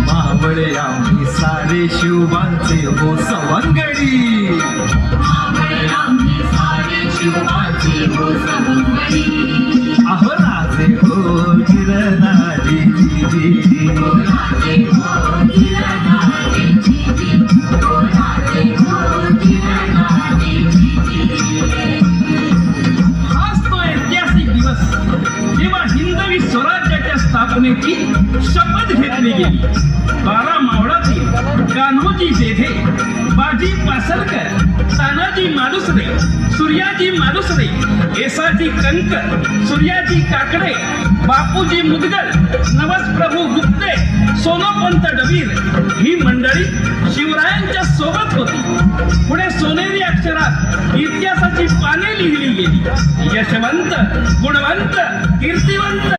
मावळे आम्ही सारे शिवांचे हो सवंगडी अहो राजे हो गिरणारी हाच तो ऐतिहासिक दिवस जेव्हा हिंदवी स्वराज्याच्या स्थापनेची शपथ घेतली गेली. 12 मावळातील कान्होजी जेधे, बाजी पासलकर, तानाजी मालुसरे, सूर्याजी मालुसरे, येसाजी कंकर, सूर्याजी काकडे, बापूजी मुदगल, नवसप्रभू गुप्ते, सोनोपंत डबीर ही मंडळी शिवरायांच्या सोबत होती. पुढे सोनेरी अक्षरात इतिहासाची पाने लिहिली गेली. यशवंत, गुणवंत, कीर्तिवंत